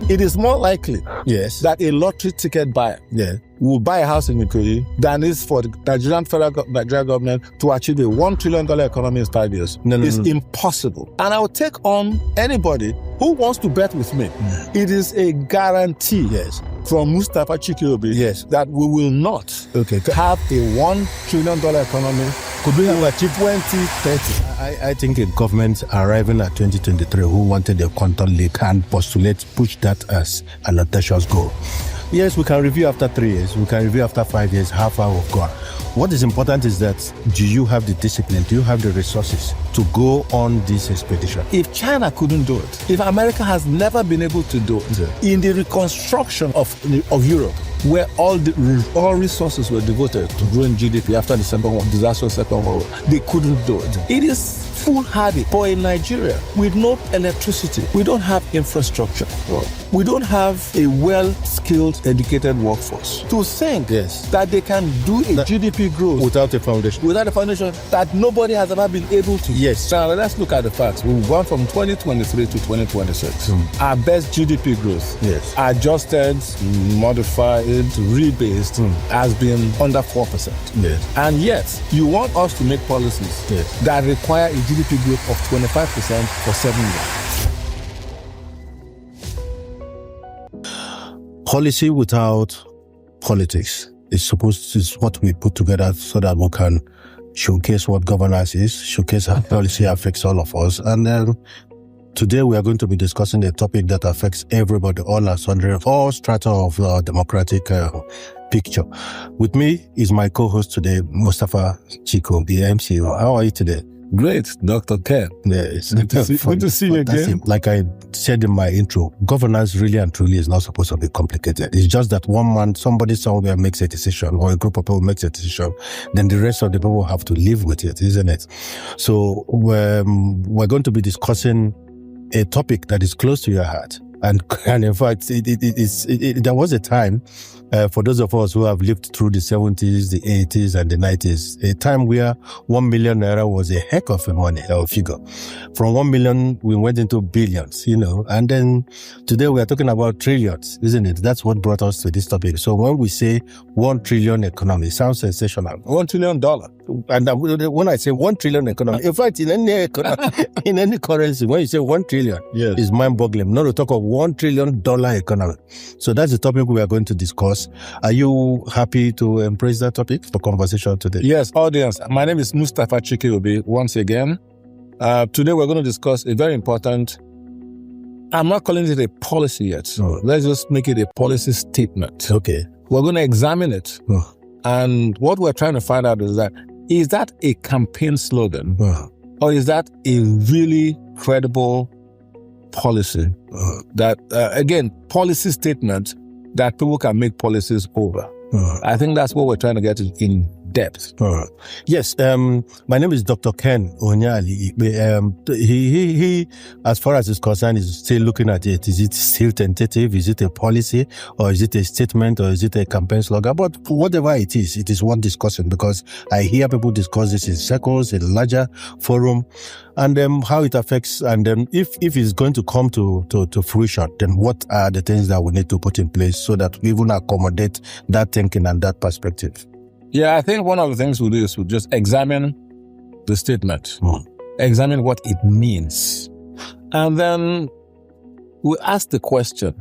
It is more likely that a lottery ticket buyer will buy a house in Ikoyi than is for the Nigerian government to achieve a $1 trillion economy in 5 years. It's impossible. And I will take on anybody who wants to bet with me. It is a guarantee from Mustafa Chike Obi that we will not have a $1 trillion economy. Could we have achieved 2030? I think a government arriving at 2023 who wanted a quantum leap and push that as an audacious goal. Yes, we can review after 3 years. We can review after 5 years how far we've gone. What is important is that, do you have the discipline? Do you have the resources to go on this expedition? If China couldn't do it, if America has never been able to do it, in the reconstruction of Europe, where all resources were devoted to growing GDP after the disastrous Second World War, they couldn't do it. It is foolhardy. For in Nigeria, with no electricity, we don't have infrastructure. We don't have a well-skilled, educated workforce. To think that they can do a GDP growth without a foundation. Without a foundation that nobody has ever been able to. Yes. Now let's look at the facts. We've gone from 2023 to 2026. Our best GDP growth, adjusted, modified, rebased, has been under 4%. Yes. And yet, you want us to make policies that require a GDP growth of 25% for 7 years. Policy without politics is what we put together so that we can showcase what governance is, showcase how policy affects all of us. And today we are going to be discussing a topic that affects everybody, all strata of the democratic picture. With me is my co-host today, Mustafa Chike Obi, MCO. How are you today? Great, Dr. Ken. Yes. Good to see you again. Like I said in my intro, governance really and truly is not supposed to be complicated. It's just that one man, somebody somewhere makes a decision, or a group of people makes a decision, then the rest of the people have to live with it, isn't it? So we're going to be discussing a topic that is close to your heart. And in fact, there was a time, for those of us who have lived through the 70s, the 80s, and the 90s, a time where 1 million naira was a heck of a money or figure. From 1 million, we went into billions, and then today we are talking about trillions, isn't it? That's what brought us to this topic. So when we say 1 trillion economy, it sounds sensational. $1 trillion. And when I say 1 trillion economy, in fact, in any currency, when you say 1 trillion, it's mind-boggling. Not to talk of $1 trillion economy. So that's the topic we are going to discuss. Are you happy to embrace that topic for conversation today? Yes, audience. My name is Mustafa Chike Obi once again. Today we're going to discuss a very important, I'm not calling it a policy yet. So let's just make it a policy statement. Okay. We're going to examine it. And what we're trying to find out is that a campaign slogan? Or is that a really credible policy that, again, policy statement that people can make policies over? I think that's what we're trying to get in depth. Yes, my name is Dr. Ken Onyali. He, as far as it's concerned, is still looking at it. Is it still tentative? Is it a policy? Or is it a statement? Or is it a campaign slogan? But whatever it is worth discussing, because I hear people discuss this in circles, in larger forum, and how it affects, and then if it's going to come to fruition, then what are the things that we need to put in place so that we will accommodate that thinking and that perspective? Yeah, I think one of the things we'll do is we'll just examine the statement, examine what it means, and then we'll ask the question,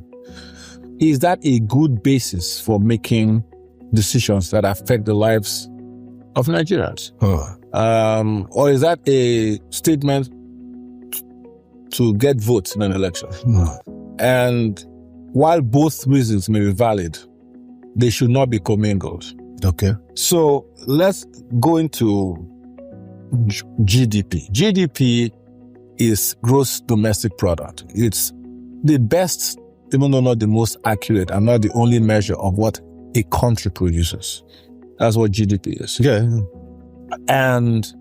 is that a good basis for making decisions that affect the lives of Nigerians? Or is that a statement to get votes in an election? And while both reasons may be valid, they should not be commingled. Okay. So let's go into GDP. GDP is gross domestic product. It's the best, even though not the most accurate, and not the only measure of what a country produces. That's what GDP is. Yeah. And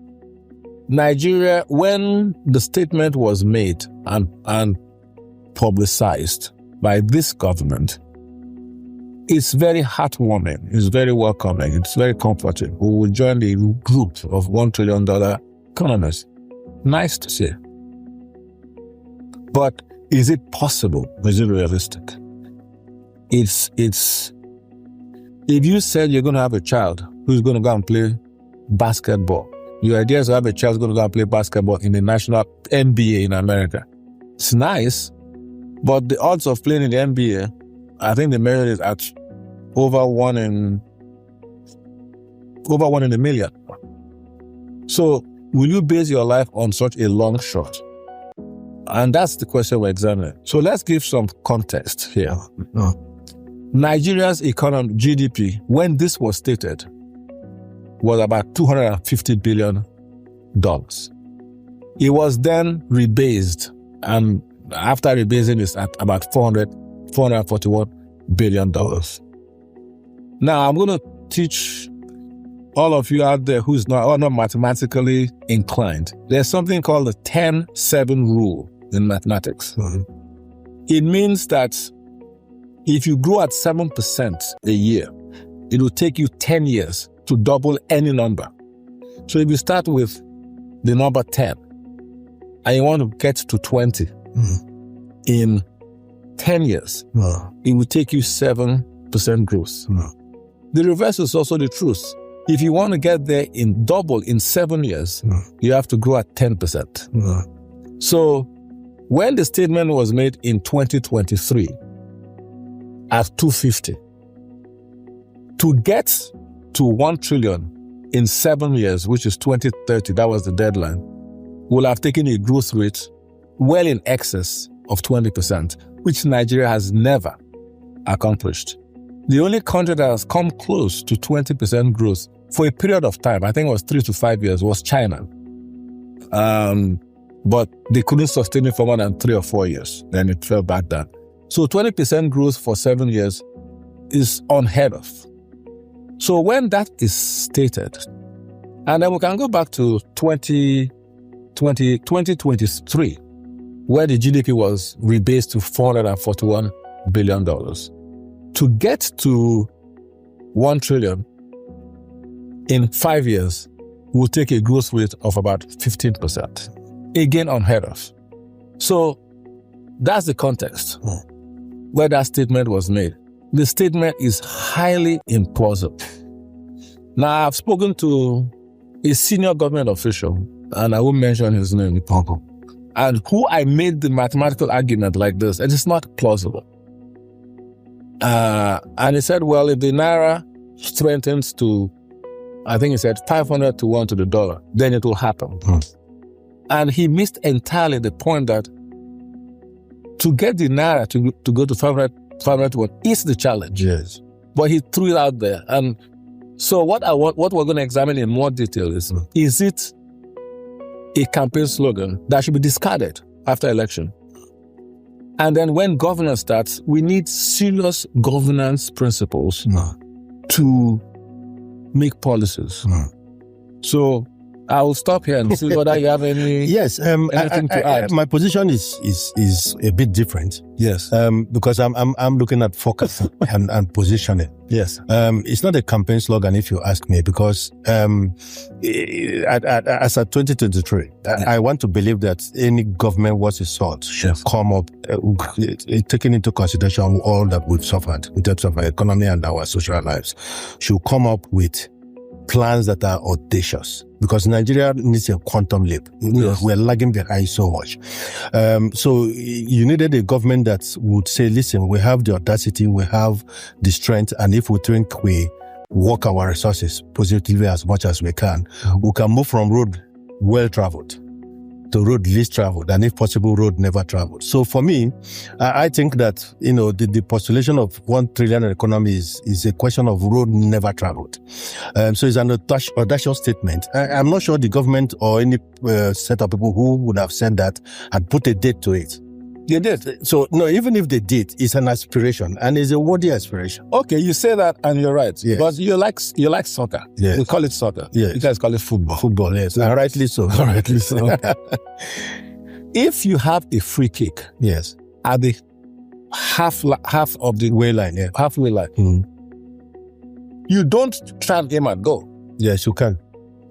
Nigeria, when the statement was made and publicized by this government, it's very heartwarming. It's very welcoming. It's very comforting. We will join the group of $1 trillion economists. Nice to see. But Is it possible? Is it realistic? It's if you said you're going to have a child who's going to go and play basketball, your idea is to have a child who's going to go and play basketball in the national NBA in America. It's nice, but the odds of playing in the NBA, I think the measure is at over one in a million. So will you base your life on such a long shot? And that's the question we're examining. So let's give some context here. Nigeria's economy, GDP, when this was stated, was about $250 billion. It was then rebased, and after rebasing, it's at about $441 billion. Now, I'm going to teach all of you out there who's not mathematically inclined. There's something called the 10-7 rule in mathematics. It means that if you grow at 7% a year, it will take you 10 years to double any number. So if you start with the number 10 and you want to get to 20 in 10 years, it will take you 7% growth. The reverse is also the truth. If you want to get there in double in 7 years, you have to grow at 10%. So when the statement was made in 2023 at 250, to get to 1 trillion in 7 years, which is 2030, that was the deadline, will have taken a growth rate well in excess of 20%, which Nigeria has never accomplished. The only country that has come close to 20% growth for a period of time, I think it was 3 to 5 years, was China. But they couldn't sustain it for more than 3 or 4 years. Then it fell back down. So 20% growth for 7 years is unheard of. So when that is stated, and then we can go back to 2023, where the GDP was rebased to $441 billion. To get to 1 trillion in 5 years will take a growth rate of about 15%. Again, unheard of. So that's the context where that statement was made. The statement is highly implausible. Now, I've spoken to a senior government official, and I won't mention his name, and who I made the mathematical argument like this, and it's not plausible. And he said, well, if the Naira strengthens to, I think he said 500 to 1 to the dollar, then it will happen. And he missed entirely the point that to get the Naira to go to 500 to 1 is the challenge. Yes. But he threw it out there. And so what we're going to examine in more detail is it a campaign slogan that should be discarded after election? And then when governance starts, we need serious governance principles to make policies. So I will stop here and see whether you have any anything to add. My position is a bit different. Yes. Because I'm looking at focus and positioning. Yes. It's not a campaign slogan, if you ask me, because as at 2023, I want to believe that any government worth its salt should come up, taking into consideration all that we've suffered in terms of our economy and our social lives, should come up with plans that are audacious, because Nigeria needs a quantum leap. Yes. We're lagging behind so much. So you needed a government that would say, listen, we have the audacity, we have the strength, and if we think we work our resources positively as much as we can move from road well-traveled to road least traveled, and if possible, road never traveled. So for me, I think that, the postulation of 1 trillion economy is a question of road never traveled. So it's an audacious statement. I'm not sure the government or any set of people who would have said that had put a date to it. They did. So, no, even if they did, it's an aspiration, and it's a worthy aspiration. Okay, you say that, and you're right. Yes. But you like soccer. Yes. We call it soccer. Yes. You guys call it football. Football, yes. And rightly so. Rightly so. If you have a free kick, yes, at the half of the way line, halfway line, you don't try and aim and go. Yes, you can.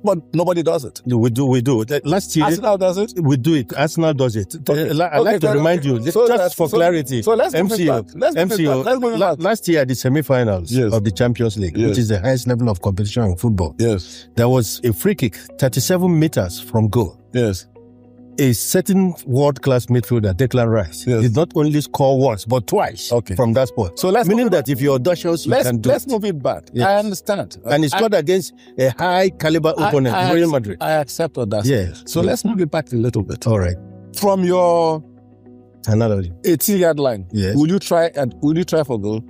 But nobody does it. We do. Last year, Arsenal does it. we do it. Arsenal does it. Okay. I'd like to remind you, just for clarity. So let's move it back. Let's move it back. Last year at the semi-finals Yes. of the Champions League, Yes. which is the highest level of competition in football, Yes. there was a free kick, 37 meters from goal. Yes. A certain world-class midfielder, Declan Rice, Yes. did not only score once, but twice from that spot. So let's Meaning that if you're audacious, you can do let's it. move it back. Yes. I understand. And he scored against a high-caliber opponent, Real Madrid. I accept all that. Yes. So let's move it back a little bit. All right. From your Another. 80-yard line, Yes. will you try for goal?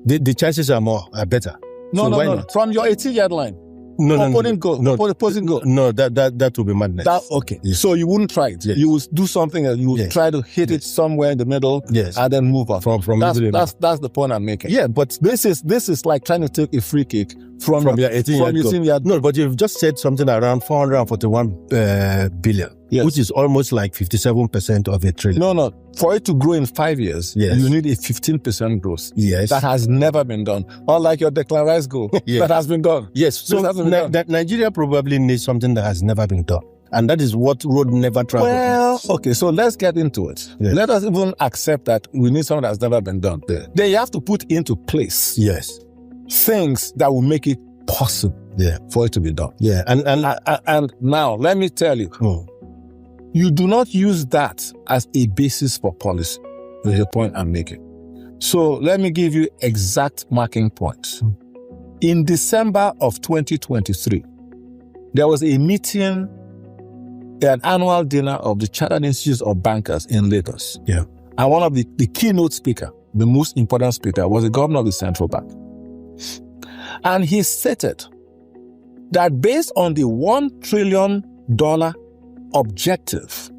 The chances are better. No, So no, why no. not? From your 80-yard line, No, opposing goal. No, Opposing goal. no, that would be madness. Okay. Yes. So you wouldn't try it. Yes. You would do something else. You would Yes. try to hit it somewhere in the middle Yes. and then move on. From that's the point I'm making. Yeah, but This is like trying to take a free kick from your 18-yard goal. 18-yard. No, but you've just said something around 441 billion, Yes. which is almost like 57% of a trillion. No. For it to grow in 5 years, Yes. you need a 15% growth. Yes. That has never been done. Unlike your Declan Rice goal, Yes. that has been done. Yes. So This hasn't been done. Nigeria probably needs something that has never been done. And that is what road never traveled. Well, okay, so let's get into it. Yes. Let us even accept that we need something that's never been done. Yeah. Then you have to put into place Yes. things that will make it possible Yeah. for it to be done. Yeah. And now, let me tell you, you do not use that as a basis for policy. Is the point I'm making. So let me give you exact marking points. In December of 2023, there was a meeting, an annual dinner of the Chartered Institute of Bankers in Lagos. Yeah. And one of the keynote speaker, the most important speaker, was the governor of the central bank. And he stated that based on the $1 trillion objective,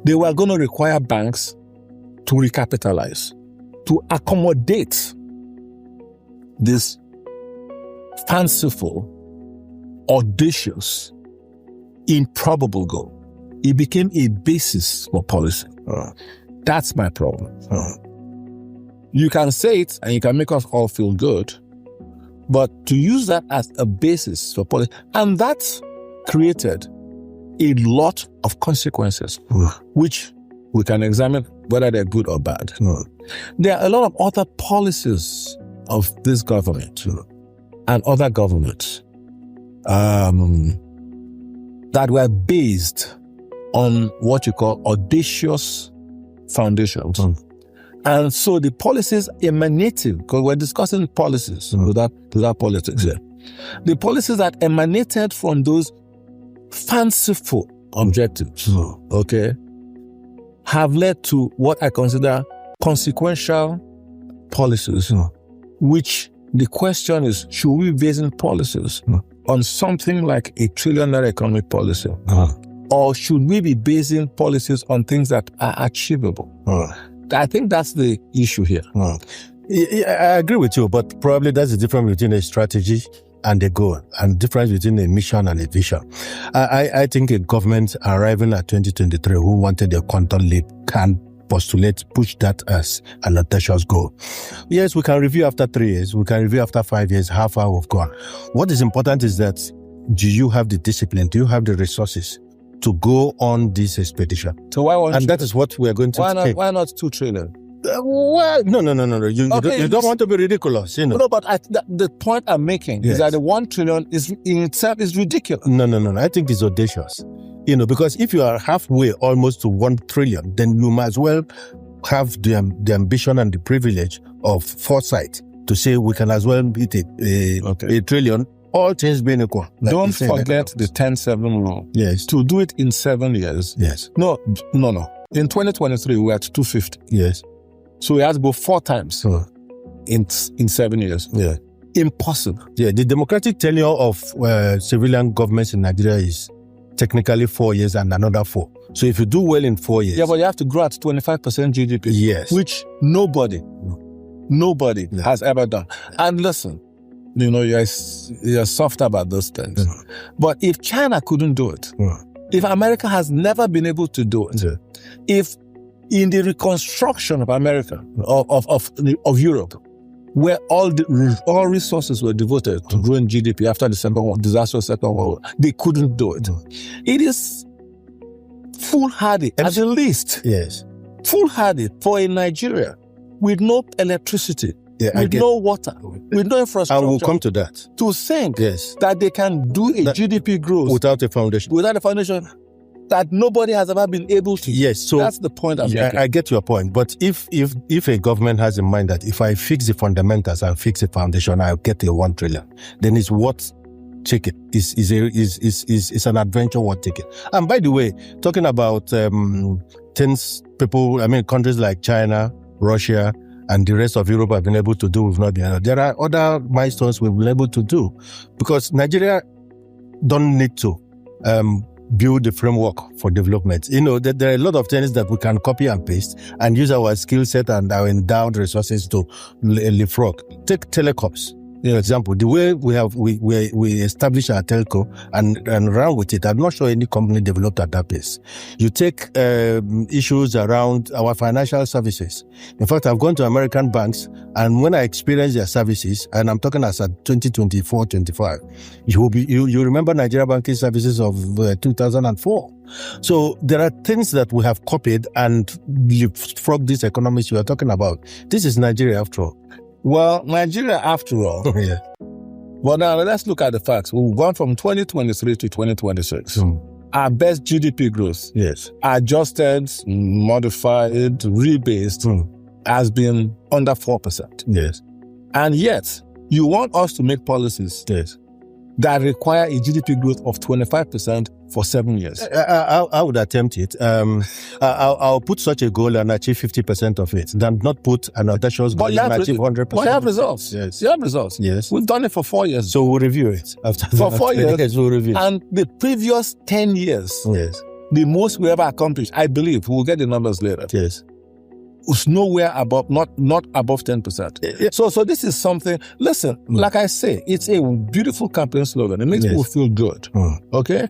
they were going to require banks to recapitalize, to accommodate this fanciful, audacious, improbable goal. It became a basis for policy. That's my problem. You can say it and you can make us all feel good, but to use that as a basis for policy, and that created a lot of consequences, which we can examine whether they're good or bad. There are a lot of other policies of this government and other governments that were based on what you call audacious foundations. And so the policies emanating, because we're discussing policies without politics here. The policies that emanated from those fanciful objectives, okay, have led to what I consider consequential policies, which the question is, should we be basing policies on something like a $1 trillion economic policy? Or should we be basing policies on things that are achievable? I think that's the issue here. I agree with you, but probably that's the difference between a strategy and a goal, and difference between a mission and a vision. I think a government arriving at 2023 who wanted a quantum leap can push that as an audacious goal. Yes, we can review after 3 years, we can review after 5 years how far we've gone. What is important is that, do you have the discipline? Do you have the resources to go on this expedition? So why won't that is what we are going to take. Why not 2 trillion? Well, no. You don't want to be ridiculous, you know. No, but the point I'm making is that the 1 trillion is in itself is ridiculous. No. I think it's audacious. You know, because if you are halfway almost to 1 trillion, then you might as well have the ambition and the privilege of foresight to say we can as well beat a trillion, all things being equal. Don't forget the 10-7 rule. Yes. To do it in 7 years. Yes. No. In 2023, we were at 250. Yes. So we had to go 4 times in 7 years. Yeah. Impossible. Yeah. The democratic tenure of civilian governments in Nigeria is technically 4 years and another 4. So if you do well in 4 years. Yeah, but you have to grow at 25% GDP. Yes. Which nobody has ever done. And listen, you're soft about those things. But if China couldn't do it, if America has never been able to do it, if in the reconstruction of America, of Europe, where all resources were devoted to growing GDP after the disastrous Second World War. They couldn't do it. It is foolhardy, at the least. Yes. Foolhardy for a Nigeria with no electricity, with no water, with no infrastructure. And we'll come to that. To think that they can do a GDP growth without a foundation. Without a foundation that nobody has ever been able to. Yes, so that's the point I'm making. I get your point. But if a government has in mind that if I fix the fundamentals and fix the foundation, I'll get a 1 trillion, then it's worth taking. Is an adventure worth taking. And by the way, talking about things countries like China, Russia, and the rest of Europe have been able to do, we've not been able. There are other milestones we've been able to do, because Nigeria don't need to build the framework for development. There are a lot of things that we can copy and paste and use our skill set and our endowed resources to leapfrog. Take telecoms. For example, the way we establish our telco and run with it, I'm not sure any company developed at that pace. You take issues around our financial services. In fact, I've gone to American banks, and when I experience their services, and I'm talking as at 2024-25, you remember Nigeria banking services of 2004. So there are things that we have copied and leapfrog these economies you are talking about. This is Nigeria after all. Well, Nigeria, after all. Yeah. Well, now let's look at the facts. We've gone from 2023 to 2026. Our best GDP growth, adjusted, modified, rebased, has been under 4%. Yes. And yet, you want us to make policies that require a GDP growth of 25% for 7 years. I would attempt it. I'll put such a goal and achieve 50% of it, than not put an audacious goal and achieve 100%. But you have results. Yes. You have results. Yes. We've done it for 4 years. So we'll review it. For 4 years. We'll review. And the previous 10 years, the most we ever accomplished, I believe, we'll get the numbers later. Yes. Was nowhere above, not above 10%. Yeah. So this is something, listen, like I say, it's a beautiful campaign slogan. It makes people feel good. Okay?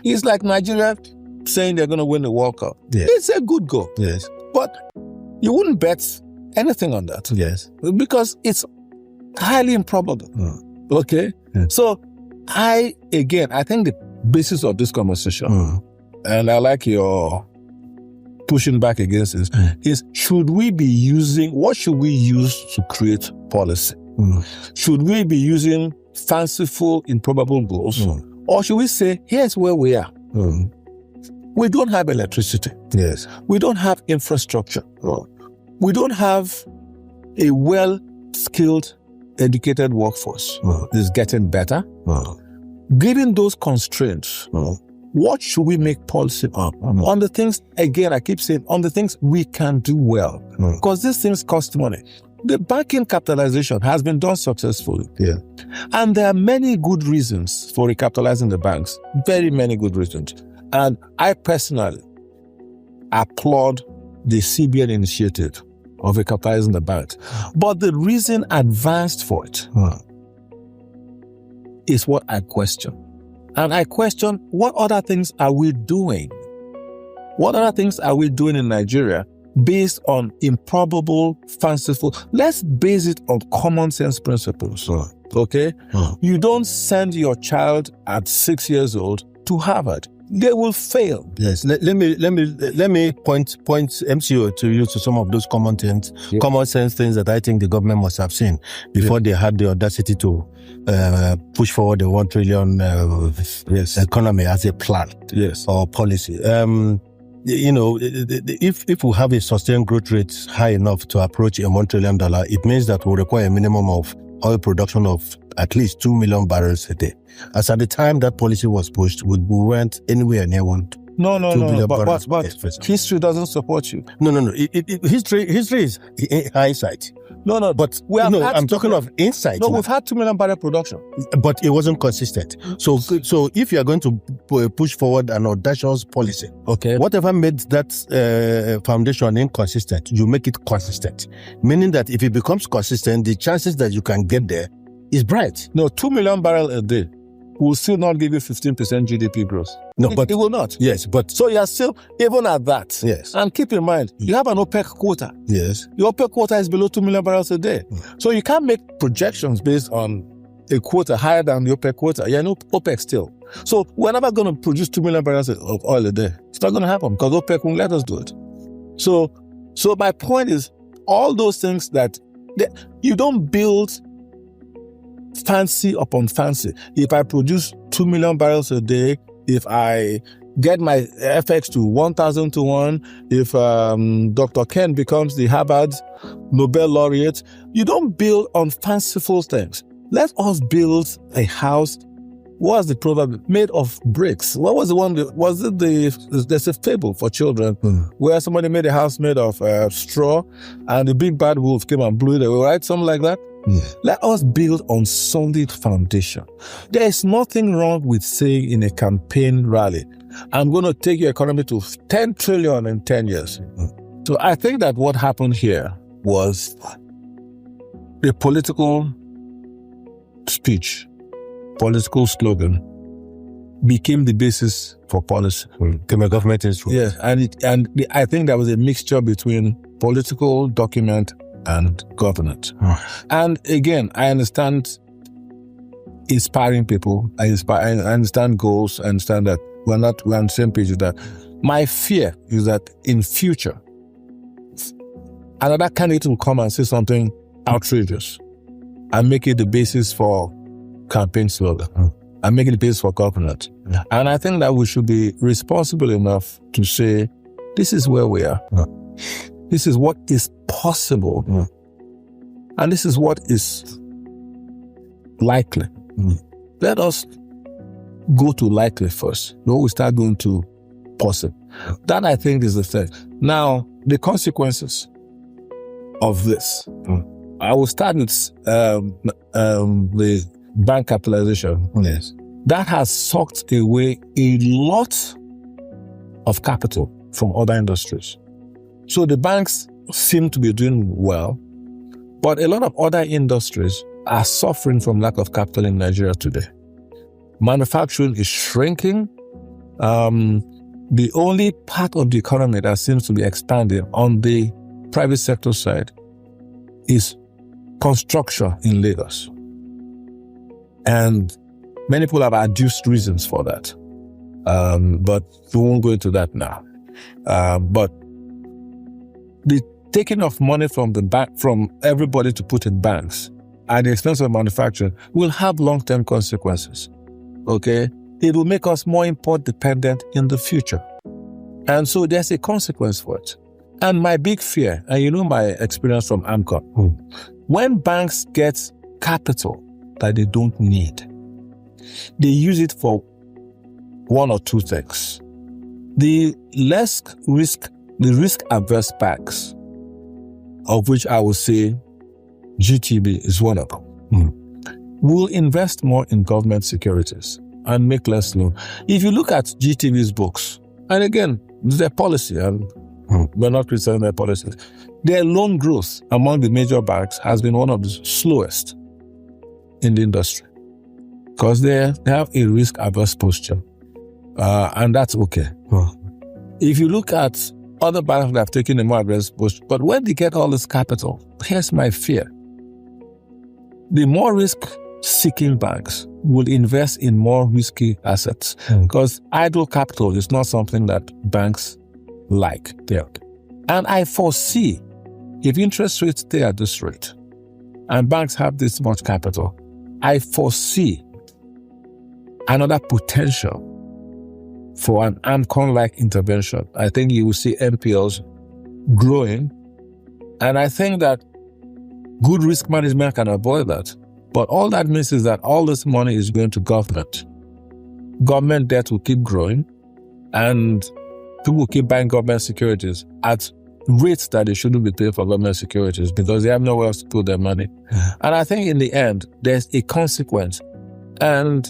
It's like Nigeria saying they're going to win the World Cup. It's a good goal. Yes. But you wouldn't bet anything on that. Yes. Because it's highly improbable. Okay? So I think the basis of this conversation, and I like your pushing back against this, is what should we use to create policy? Should we be using fanciful, improbable goals? Or should we say, here's where we are. We don't have electricity. Yes. We don't have infrastructure. We don't have a well-skilled, educated workforce. It's getting better. Given those constraints, what should we make policy on? On the things, again, I keep saying, on the things we can do well. Because these things cost money. The banking capitalization has been done successfully. And there are many good reasons for recapitalizing the banks. Very many good reasons. And I personally applaud the CBN initiative of recapitalizing the banks. But the reason advanced for it is what I question. And I question, what other things are we doing? What other things are we doing in Nigeria based on improbable, fanciful? Let's base it on common sense principles. Okay? You don't send your child at 6 years old to Harvard. They will fail. Yes. Let me point MCO to you to some of those common sense things that I think the government must have seen before they had the audacity to push forward the 1 trillion economy as a plan or policy. If we have a sustained growth rate high enough to approach a $1 trillion, it means that we require a minimum of oil production of at least 2 million barrels a day. As at the time that policy was pushed, we weren't anywhere near 1. No. But history doesn't support you. No. History is hindsight. No. But I'm talking of insight. No, we've had 2 million barrel production, but it wasn't consistent. So if you are going to push forward an audacious policy, whatever made that foundation inconsistent, you make it consistent. Meaning that if it becomes consistent, the chances that you can get there is bright. No, 2 million barrel a day will still not give you 15% GDP growth. No, but it will not. Yes, but So you are still, even at that. Yes. And keep in mind, you have an OPEC quota. Yes. Your OPEC quota is below 2 million barrels a day. So you can't make projections based on a quota higher than the OPEC quota. You're in OPEC still. So we're never going to produce 2 million barrels of oil a day. It's not going to happen because OPEC won't let us do it. So my point is, all those things that you don't build fancy upon fancy. If I produce 2 million barrels a day, if I get my FX to 1,000 to 1, if Dr. Ken becomes the Harvard Nobel laureate, you don't build on fanciful things. Let us build a house. What was the proverb? Made of bricks. What was the one? There's a fable for children where somebody made a house made of straw and the big bad wolf came and blew it away, right? Something like that. Let us build on solid foundation. There is nothing wrong with saying in a campaign rally, I'm going to take your economy to 10 trillion in 10 years. So I think that what happened here was a political speech, political slogan became the basis for policy. Became a government instrument. Yes, I think there was a mixture between political document and governance. And again, I understand inspiring people. I understand goals. I understand that we're on the same page with that. My fear is that in future, another candidate will come and say something outrageous and make it the basis for campaign slogan and make it the basis for governance. And I think that we should be responsible enough to say, this is where we are. This is what is possible. And this is what is likely. Let us go to likely first. Then we start going to possible. That, I think, is the thing. Now, the consequences of this. I will start with the bank capitalization. Yes. That has sucked away a lot of capital from other industries. So the banks seem to be doing well, but a lot of other industries are suffering from lack of capital in Nigeria today. Manufacturing is shrinking. The only part of the economy that seems to be expanding on the private sector side is construction in Lagos. And many people have adduced reasons for that. But we won't go into that now. But the taking of money from the bank, from everybody to put in banks at the expense of manufacturing will have long-term consequences. Okay? It will make us more import dependent in the future. And so there's a consequence for it. And my big fear, and you know my experience from AMCON, when banks get capital that they don't need, they use it for one or two things. The risk-averse banks, of which I will say GTB is one of them, will invest more in government securities and make less loan. If you look at GTB's books, and again, their policy, and we're not criticizing their policies, their loan growth among the major banks has been one of the slowest in the industry because they have a risk-averse posture, and that's okay. If you look at other banks that have taken a more aggressive posture, but when they get all this capital, here's my fear. The more risk-seeking banks will invest in more risky assets because idle capital is not something that banks like. And I foresee if interest rates stay at this rate and banks have this much capital, I foresee another potential for an AMCON-like intervention. I think you will see NPLs growing, and I think that good risk management can avoid that. But all that means is that all this money is going to government. Government debt will keep growing, and people will keep buying government securities at rates that they shouldn't be paying for government securities because they have nowhere else to put their money. And I think in the end, there's a consequence. And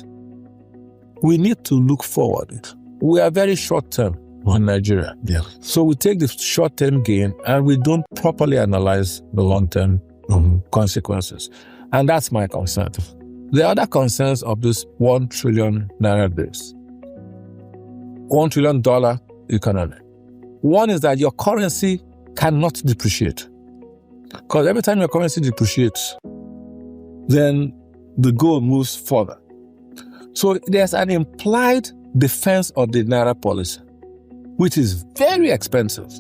we need to look forward. We are very short-term in Nigeria. So we take the short-term gain and we don't properly analyze the long-term consequences. And that's my concern. The other concerns of this 1 trillion naira base, $1 trillion economy. One is that your currency cannot depreciate. Because every time your currency depreciates, then the goal moves further. So there's an implied defense of the naira policy, which is very expensive.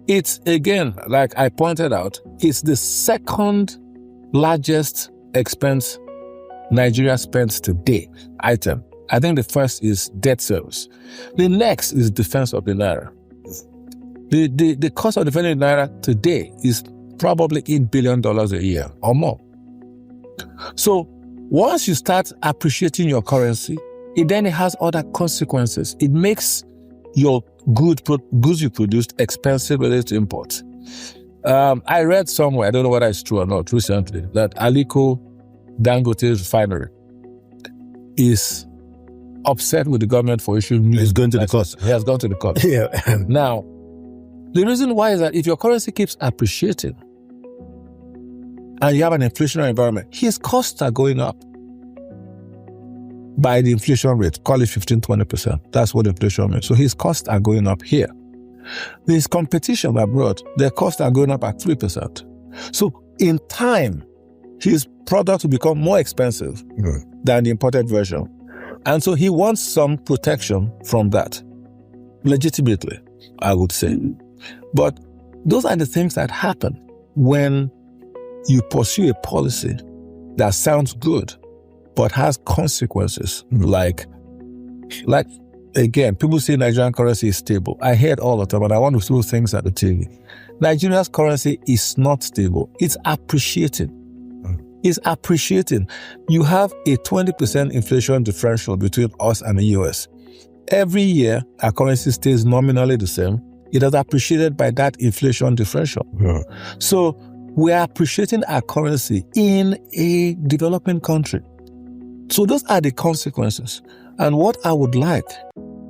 It's, again, like I pointed out, it's the second largest expense Nigeria spends today item. I think the first is debt service. The next is defense of the naira. The cost of defending the naira today is probably $8 billion a year or more. So once you start appreciating your currency, it has other consequences. It makes your goods you produced expensive related to imports. I read somewhere, I don't know whether it's true or not, recently, that Aliko Dangote's refinery is upset with the government for issuing new. He's going to the court. He has gone to the court. Yeah. Now, the reason why is that if your currency keeps appreciating and you have an inflationary environment, his costs are going up by the inflation rate, call it 15-20%. That's what inflation means. So his costs are going up here. His competition abroad, their costs are going up at 3%. So in time, his product will become more expensive than the imported version. And so he wants some protection from that. Legitimately, I would say. But those are the things that happen when you pursue a policy that sounds good, but has consequences. Like again, people say Nigerian currency is stable. I hear it all the time, and I want to throw things at the TV. Nigeria's currency is not stable. It's appreciating. It's appreciating. You have a 20% inflation differential between us and the US. Every year, our currency stays nominally the same. It is appreciated by that inflation differential. Yeah. So we are appreciating our currency in a developing country. So those are the consequences. And what I would like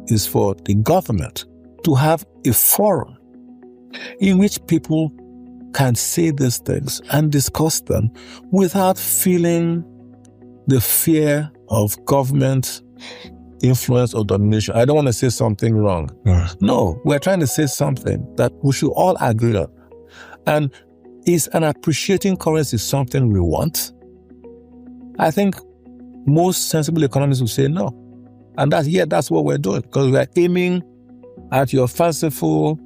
is for the government to have a forum in which people can say these things and discuss them without feeling the fear of government influence or domination. I don't want to say something wrong. No, we're trying to say something that we should all agree on. And is an appreciating currency something we want? I think most sensible economists will say no. And that's what we're doing, because we're aiming at your fanciful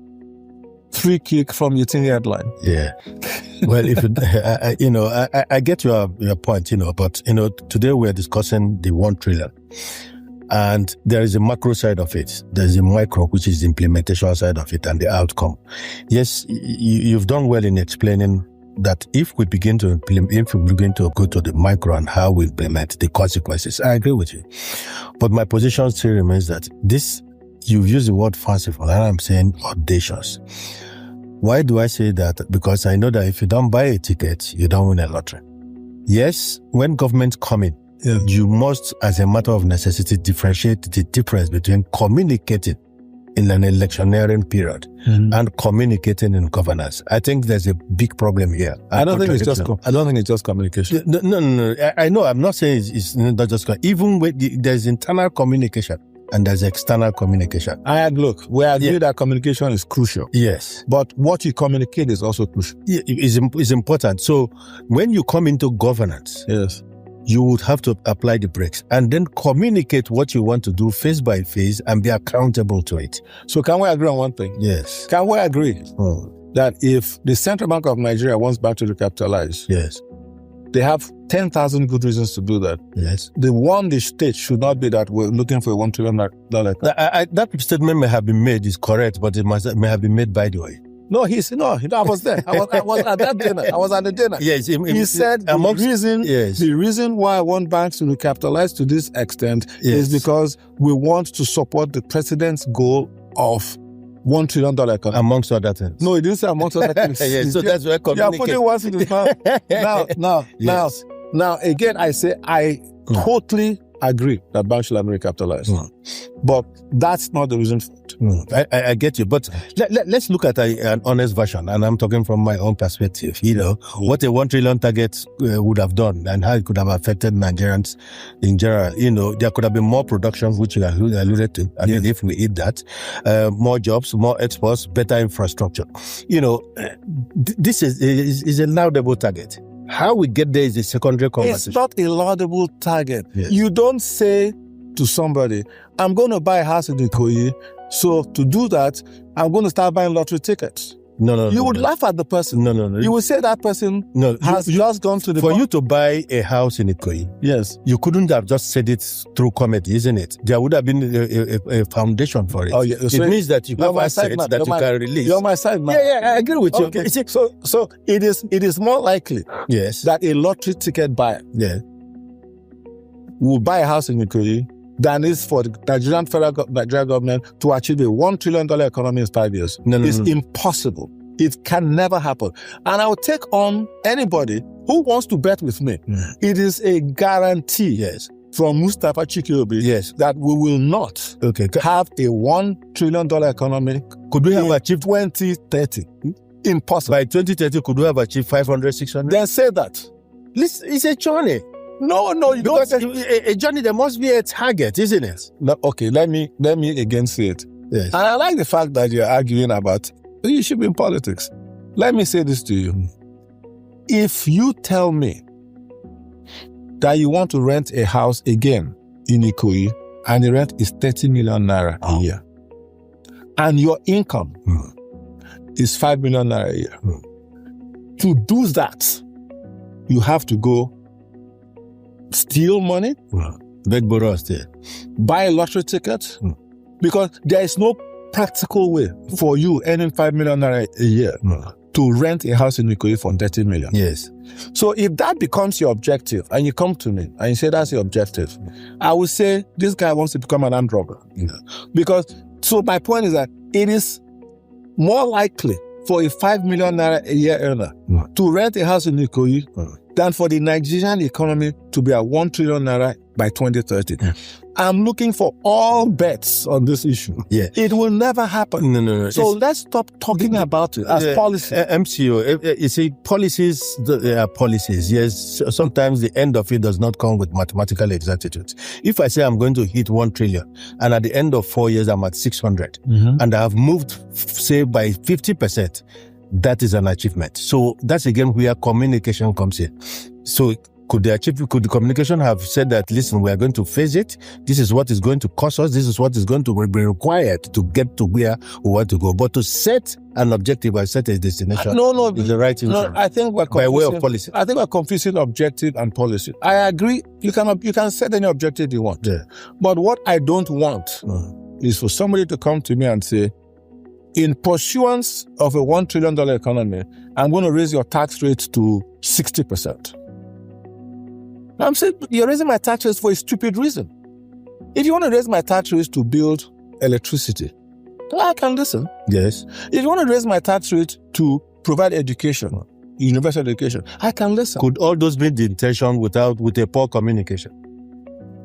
free kick from your 10-yard line. Yeah. Well, if I get your point, but today we're discussing the 1 trillion. And there is a macro side of it. There's a micro, which is the implementation side of it and the outcome. Yes, you've done well in explaining that if we begin to go to the micro and how we implement the consequences, I agree with you. But my position still remains that you've used the word fanciful, and I'm saying audacious. Why do I say that? Because I know that if you don't buy a ticket, you don't win a lottery. Yes, when governments come in, you must, as a matter of necessity, differentiate the difference between communicating in an electioneering period and communicating in governance. I think there's a big problem here. I don't think it's just communication. No. I know. I'm not saying it's not just even when there's internal communication and there's external communication. We agree that communication is crucial. Yes. But what you communicate is also crucial. Is important. So when you come into governance, yes, you would have to apply the brakes and then communicate what you want to do face by face and be accountable to it. So can we agree on one thing? Yes. Can we agree that if the Central Bank of Nigeria wants banks to recapitalize, yes, they have 10,000 good reasons to do that? Yes. The state should not be that we're looking for $1 trillion. That statement may have been made is correct, but it may have been made by the way. No, I was there. I was at that dinner. I was at the dinner. Yes. He said the reason why I want banks to recapitalize to this extent is because we want to support the president's goal of $1 trillion economy. Amongst other things. No, he didn't say amongst other things. Yes, so that's where communication. Yeah, putting words in his mouth. Now, again, I say I totally agree that banks should have recapitalized. But that's not the reason for it. I get you. But let's look at an honest version. And I'm talking from my own perspective. What a 1 trillion target would have done and how it could have affected Nigerians in general. There could have been more production, which you alluded to. I mean, if we eat that, more jobs, more exports, better infrastructure. This is a laudable target. How we get there is a secondary conversation. It's not a laudable target. Yes. You don't say to somebody, I'm going to buy a house in Ikoyi, so to do that, I'm going to start buying lottery tickets. No. You would laugh at the person. No. You would say that person has just gone to the... For you to buy a house in Ikoyi, yes, you couldn't have just said it through comedy, isn't it? There would have been a foundation for it. Oh, yeah. So it means that you have assets that you can release. You're my side man. Yeah, I agree with you. Okay. So it is more likely that a lottery ticket buyer will buy a house in Ikoyi than is for the Nigerian government to achieve a $1 trillion economy in 5 years. No. It's impossible. It can never happen. And I'll take on anybody who wants to bet with me. It is a guarantee from Mustafa Chike Obi that we will not have a $1 trillion economy. Could we have achieved 2030? Impossible. By 2030, could we have achieved 500, 600? Then say that. Listen, it's a journey. No, you because don't. A journey, there must be a target, isn't it? No, okay, let me again say it. Yes. And I like the fact that you're arguing about you should be in politics. Let me say this to you. If you tell me that you want to rent a house again in Ikoyi and the rent is 30 million naira a year, and your income is 5 million naira a year, to do that, you have to go steal money, beg borrow still, buy a lottery ticket, because there is no practical way for you earning 5 million naira a year to rent a house in Ikoyi for 30 million. Yes. So if that becomes your objective and you come to me and you say that's your objective, I will say this guy wants to become an armed robber. So my point is that it is more likely for a 5 million naira a year earner to rent a house in Ikoyi than for the Nigerian economy to be at 1 trillion naira by 2030. I'm looking for all bets on this issue. Yeah. It will never happen. No. So let's stop talking about it as policy. MCO, you see, policies are policies. Yes, sometimes the end of it does not come with mathematical exactitude. If I say I'm going to hit 1 trillion and at the end of 4 years I'm at 600 and I have moved, say, by 50%, that is an achievement. So that's again where communication comes in. So could the communication have said that, listen, we are going to face it. This is what is going to cost us. This is what is going to be required to get to where we want to go. But to set an objective or set a destination is the right thing. No, I think we're by way of policy. I think we're confusing objective and policy. I agree. You can set any objective you want. Yeah. But what I don't want is for somebody to come to me and say, in pursuance of a $1 trillion economy, I'm going to raise your tax rate to 60%. I'm saying you're raising my tax rates for a stupid reason. If you want to raise my tax rates to build electricity, I can listen. Yes. If you want to raise my tax rate to provide education, universal education, I can listen. Could all those be the intention with a poor communication?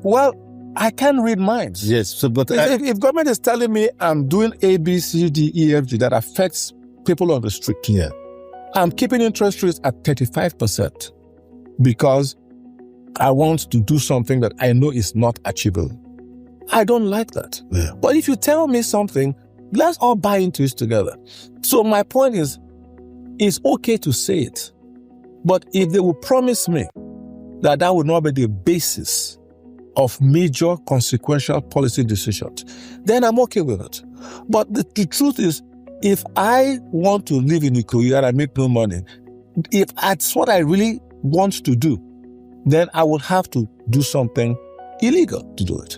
Well, I can read minds. Yes. So, but if government is telling me I'm doing A, B, C, D, E, F, G that affects people on the street, I'm keeping interest rates at 35% because I want to do something that I know is not achievable. I don't like that. Yeah. But if you tell me something, let's all buy into it together. So my point is, it's okay to say it. But if they will promise me that would not be the basis of major consequential policy decisions, then I'm okay with it. But the truth is, if I want to live in Ikoyi and I make no money, if that's what I really want to do, then I will have to do something illegal to do it.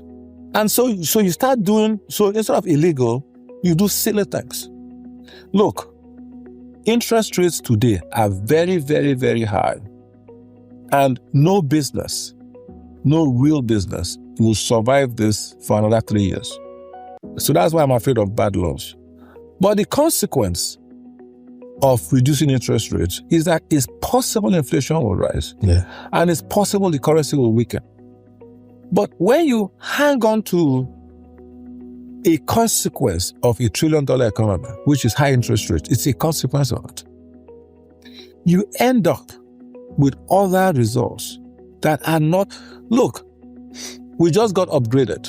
And so you start doing, so instead of illegal, you do silly things. Look, interest rates today are very, very, very high. And no business, no real business will survive this for another 3 years. So that's why I'm afraid of bad loans. But the consequence of reducing interest rates is that it's possible inflation will rise. Yeah. And it's possible the currency will weaken. But when you hang on to a consequence of a $1 trillion economy, which is high interest rates, it's a consequence of it. You end up with other results that are not. Look, we just got upgraded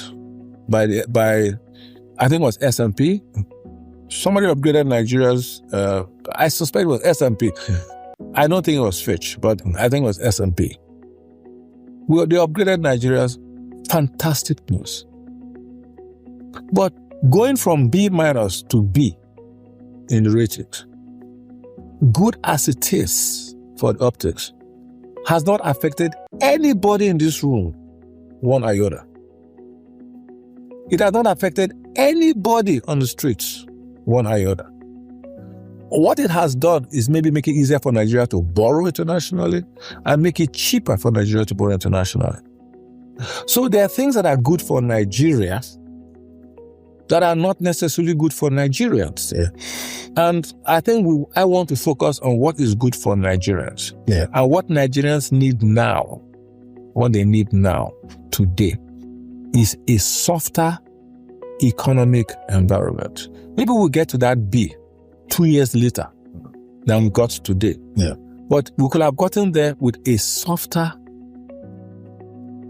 by I think it was S&P. Somebody upgraded Nigeria's. I suspect it was S&P. I don't think it was Fitch, but I think it was S&P. They upgraded Nigeria's. Fantastic news. But going from B- to B in the ratings, good as it is for the optics, has not affected anybody in this room one iota. It has not affected anybody on the streets one iota. What it has done is maybe make it easier for Nigeria to borrow internationally and make it cheaper for Nigeria to borrow internationally. So there are things that are good for Nigeria that are not necessarily good for Nigerians. Yeah. And I think I want to focus on what is good for Nigerians. Yeah. And what Nigerians need now, what they need now, today, is a softer economic environment. Maybe we'll get to that B 2 years later than we got today. Yeah. But we could have gotten there with a softer,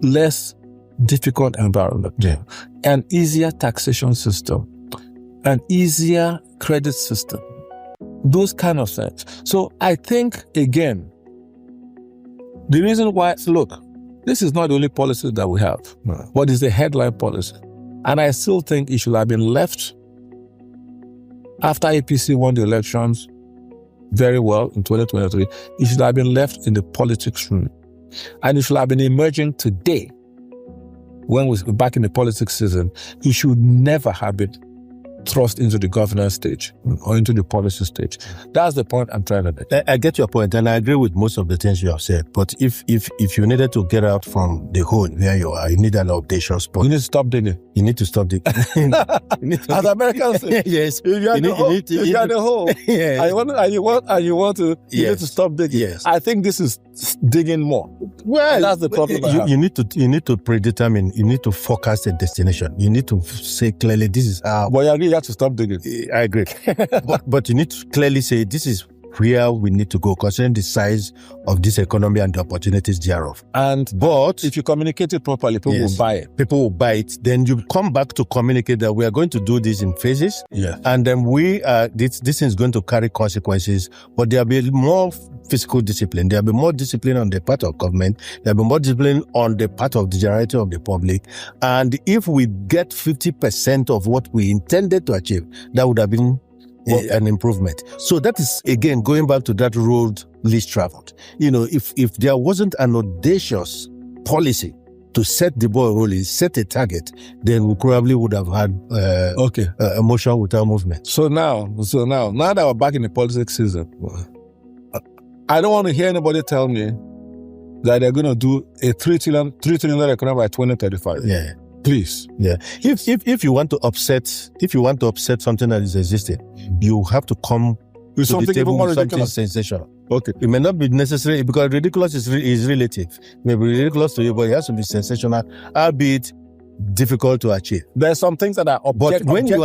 less difficult environment, an easier taxation system, an easier credit system, those kind of things. So I think, again, the reason why, look, this is not the only policy that we have, but it's a headline policy. And I still think it should have been left after APC won the elections very well in 2023. It should have been left in the politics room. And it should have been emerging today when we're back in the politics season. It should never have been thrust into the governance stage or into the policy stage. That's the point I'm trying to make. I get your point, and I agree with most of the things you have said. But if you needed to get out from the hole where you are, you need an audacious point. You need to stop digging. You need to stop digging. As Americans say, yes. If you're in the hole, yes. and you want to, you need to stop digging. Yes. I think this is digging more. Well, that's the problem. You need to predetermine. You need to forecast a destination. You need to say clearly, this is how. But you agree, you have to stop digging. I agree. but you need to clearly say, this is where we need to go, considering the size of this economy and the opportunities thereof. But if you communicate it properly, people will buy it. People will buy it. Then you come back to communicate that we are going to do this in phases. Yeah. And then this is going to carry consequences, but there'll be more fiscal discipline. There'll be more discipline on the part of government. There'll be more discipline on the part of the generality of the public. And if we get 50% of what we intended to achieve, that would have been an improvement. So that is, again, going back to that road least traveled. If there wasn't an audacious policy to set the ball rolling, set a target, then we probably would have had a motion without movement. So now that we're back in the politics season, I don't want to hear anybody tell me that they're going to do a $3 trillion economy by 2035. Yeah. Please. Yeah. If you want to upset something that is existing, you have to come with something even more ridiculous. Sensational. Okay. It may not be necessary, because ridiculous is relative. It may be ridiculous to you, but it has to be sensational, albeit difficult to achieve. There are some things that are but when you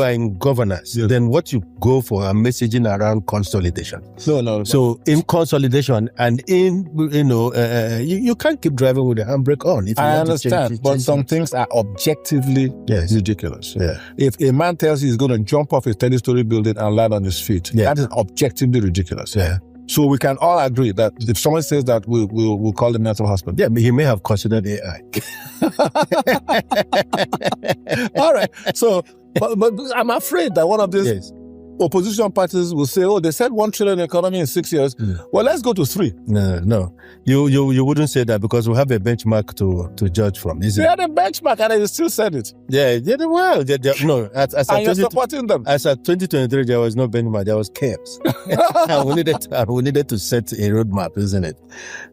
are in governance, then what you go for are messaging around consolidation. No. So in consolidation and you can't keep driving with the handbrake on. I understand, but some things are objectively ridiculous. Yeah. If a man tells you he's going to jump off a 10-story building and land on his feet, that is objectively ridiculous. Yeah. So we can all agree that if someone says that, we'll call the mental hospital. Yeah, but he may have considered AI. All right. So, but I'm afraid that one of these opposition parties will say, they said 1 trillion economy in 6 years. Well, let's go to 3. No. You wouldn't say that, because we have a benchmark to judge from. They had a benchmark and they still said it. Yeah, well, no. And you're supporting them. As at 2023, there was no benchmark, there was chaos. And we needed to set a roadmap, isn't it?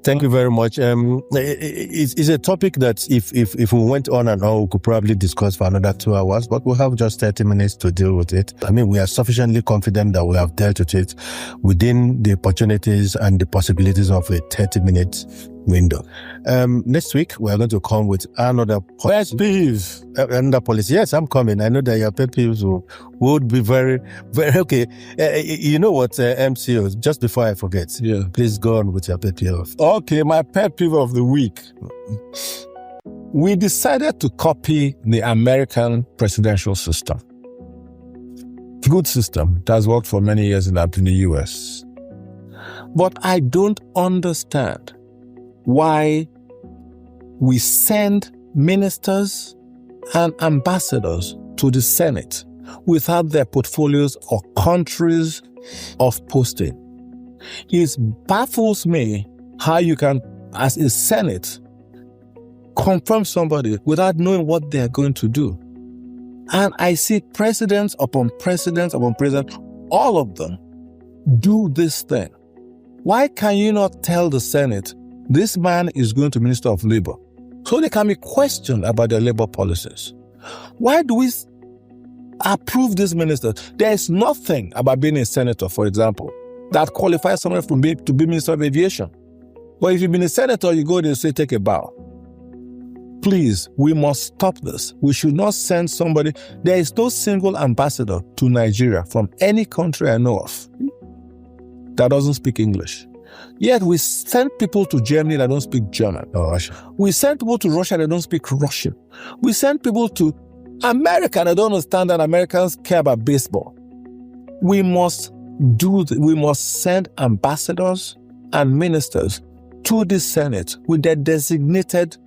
Thank you very much. It's a topic that if we went on and on, we could probably discuss for another 2 hours, but we'll have just 30 minutes to deal with it. I mean, we are sufficiently extremely confident that we have dealt with it within the opportunities and the possibilities of a 30-minute window. Next week, we are going to come with another pet peeve. Another policy. Yes, I'm coming. I know that your pet peeves would be very, very okay. You know what, MCO, just before I forget, please go on with your pet peeve. Okay, my pet peeve of the week. We decided to copy the American presidential system. Good system. It has worked for many years in the US. But I don't understand why we send ministers and ambassadors to the Senate without their portfolios or countries of posting. It baffles me how you can, as a Senate, confirm somebody without knowing what they're going to do. And I see presidents upon presidents upon presidents, all of them do this thing. Why can you not tell the Senate, this man is going to Minister of Labor, so they can be questioned about their labor policies? Why do we approve this minister? There is nothing about being a senator, for example, that qualifies someone to be Minister of Aviation. But if you've been a senator, you go there and say, take a bow. Please, we must stop this. We should not send somebody. There is no single ambassador to Nigeria from any country I know of that doesn't speak English. Yet we send people to Germany that don't speak German. We send people to Russia that don't speak Russian. We send people to America that don't understand that Americans care about baseball. We must send ambassadors and ministers to the Senate with their designated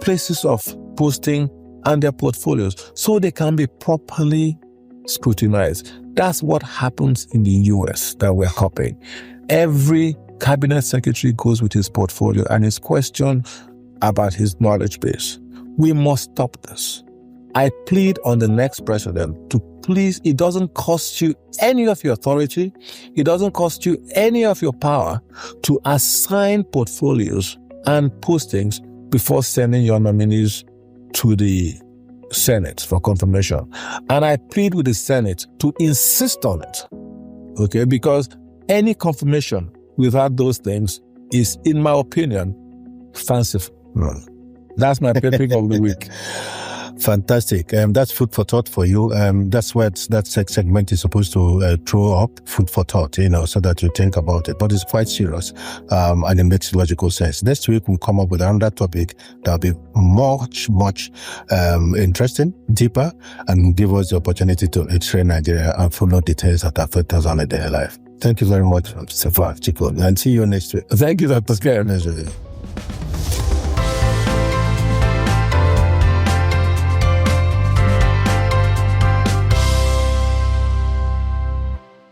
places of posting and their portfolios so they can be properly scrutinized. That's what happens in the US that we're copying. Every cabinet secretary goes with his portfolio and is questioned about his knowledge base. We must stop this. I plead on the next president to please, it doesn't cost you any of your authority, it doesn't cost you any of your power to assign portfolios and postings before sending your nominees to the Senate for confirmation. And I plead with the Senate to insist on it, okay? Because any confirmation without those things is, in my opinion, fanciful. That's my pet peeve of the week. Fantastic. That's food for thought for you. That's what that segment is supposed to throw up, food for thought, so that you think about it. But it's quite serious, and it makes logical sense. Next week, we'll come up with another topic that'll be much, much interesting, deeper, and give us the opportunity to train Nigeria and follow details that affect us on a daily life. Thank you very much, Mr. Chike, and see you next week. Thank you, Dr. Scare.